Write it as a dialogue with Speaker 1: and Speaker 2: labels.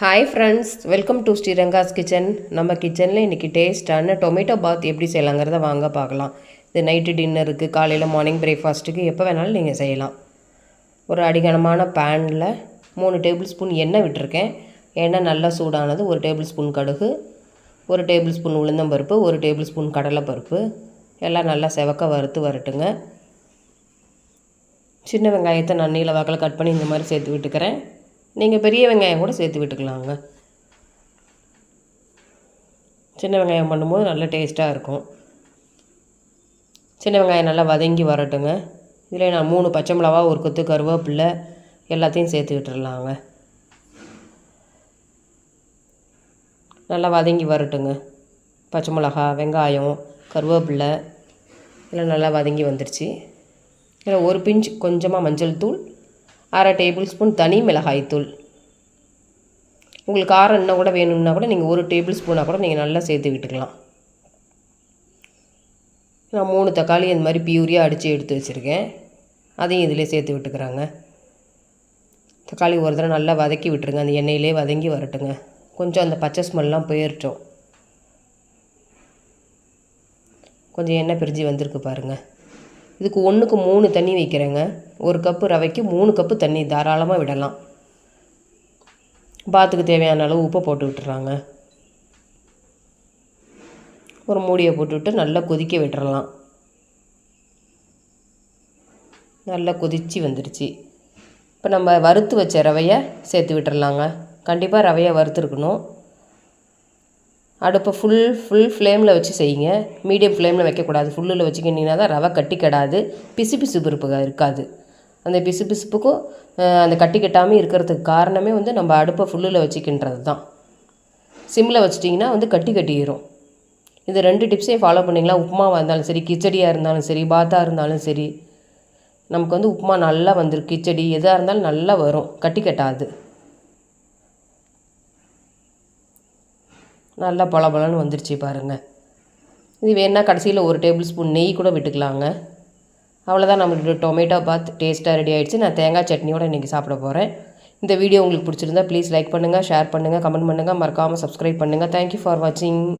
Speaker 1: Hi friends, welcome to Sriranga's kitchen. நம்ம கிச்சனில் இன்றைக்கி டேஸ்டான டொமேட்டோ பாத் எப்படி செய்யலாங்கிறத வாங்க பார்க்கலாம். இது நைட்டு டின்னருக்கு, காலையில் மார்னிங் பிரேக்ஃபாஸ்ட்டுக்கு எப்போ வேணாலும் நீங்கள் செய்யலாம். ஒரு அடிகனமான பேனில் 3 டேபிள் ஸ்பூன் எண்ணெய் விட்டுருக்கேன். எண்ணெய் நல்லா சூடானது 1 டேபிள் ஸ்பூன் கடுகு, 1 டேபிள் ஸ்பூன் உளுந்தம்பருப்பு, 1 டேபிள் ஸ்பூன் கடலைப்பருப்பு எல்லாம் நல்லா செவக்க வறுத்து வரட்டுங்க. சின்ன வெங்காயத்தை நான் நீல வாக்கில் கட் பண்ணி இந்த மாதிரி சேர்த்து விட்டுக்கிறேன். நீங்கள் பெரிய வெங்காயம் கூட சேர்த்து விட்டுக்கலாங்க. சின்ன வெங்காயம் பண்ணும்போது நல்ல டேஸ்ட்டாக இருக்கும். சின்ன வெங்காயம் நல்லா வதங்கி வரட்டுங்க. இதில் நான் 3 பச்சை மிளகா, 1 கொத்து கருவேப்பிலை எல்லாத்தையும் சேர்த்து விட்டுடலாங்க. நல்லா வதங்கி வரட்டுங்க. பச்சை மிளகா, வெங்காயம், கருவேப்பிலை இதெல்லாம் நல்லா வதங்கி வந்துருச்சு. இதில் ஒரு பிஞ்ச் கொஞ்சமாக மஞ்சள் தூள், 1/2 டேபிள் ஸ்பூன் தனி மிளகாய் தூள். உங்களுக்கு காரம் இன்னும் கூட வேணும்னா கூட நீங்கள் 1 டேபிள் ஸ்பூனாக கூட நீங்கள் நல்லா சேர்த்து விட்டுக்கலாம். நான் 3 தக்காளி இந்த மாதிரி பியூரியாக அடித்து எடுத்து வச்சுருக்கேன். அதையும் இதிலே சேர்த்து விட்டுக்கிறாங்க. தக்காளி ஒரு தடவை நல்லா வதக்கி விட்டுருங்க. அந்த எண்ணெயிலே வதங்கி வரட்டுங்க. கொஞ்சம் அந்த பச்சை ஸ்மெல்லாம் போயிடட்டும். கொஞ்சம் எண்ணெய் பிரிஞ்சு வந்திருக்கு பாருங்கள். இதுக்கு 1க்கு 3 தண்ணி வைக்கிறேங்க. 1 கப்பு ரவைக்கு 3 கப்பு தண்ணி தாராளமாக விடலாம். பாத்துக்கு தேவையான அளவு உப்பை போட்டு விட்டுறாங்க. ஒரு மூடியை போட்டுவிட்டு நல்லா கொதிக்க விட்டுறலாம். நல்லா கொதித்து வந்துடுச்சு. இப்போ நம்ம வறுத்து வச்ச ரவையை சேர்த்து விட்டுறலாங்க. கண்டிப்பாக ரவையை வறுத்துருக்கணும். அடுப்பை ஃபுல் ஃப்ளேமில் வச்சு செய்யுங்க. மீடியம் ஃப்ளேமில் வைக்கக்கூடாது. ஃபுல்லில் வச்சுக்கிட்டிங்கன்னா தான் ரவை கட்டி கெடாது, பிசுபிசுப்பு இருக்காது. அந்த பிசுபிசுப்புக்கும் அந்த கட்டி கட்டாமல் இருக்கிறதுக்கு காரணமே நம்ம அடுப்பை ஃபுல்லில் வச்சுக்கின்றது தான். சிம்மில் வச்சிட்டிங்கன்னா கட்டி கட்டிடும். இது 2 டிப்ஸையும் ஃபாலோ பண்ணிங்களா, உப்புமாவாக இருந்தாலும் சரி, கிச்சடியாக இருந்தாலும் சரி, பாத்தாக இருந்தாலும் சரி, நமக்கு உப்புமா நல்லா வந்துடும். கிச்சடி எதாக இருந்தாலும் நல்லா வரும், கட்டி கட்டாது. நல்லா பளபளன்னு வந்துருச்சு பாருங்கள். இது வேணால் கடைசியில் 1 டேபிள் ஸ்பூன் நெய் கூட விட்டுக்கலாங்க. அவ்வளோதான், நம்மளுக்கு டொமேட்டோ பாத் டேஸ்ட்டாக ரெடி ஆகிடுச்சு. நான் தேங்காய் சட்னியோடு இன்றைக்கி சாப்பிட போகிறேன். இந்த வீடியோ உங்களுக்கு பிடிச்சிருந்தா ப்ளீஸ் லைக் பண்ணுங்கள், ஷேர் பண்ணுங்கள், கமெண்ட் பண்ணுங்கள், மறக்காமல் சப்ஸ்கிரைப் பண்ணுங்கள். தேங்க்யூ ஃபார் வாட்சிங்.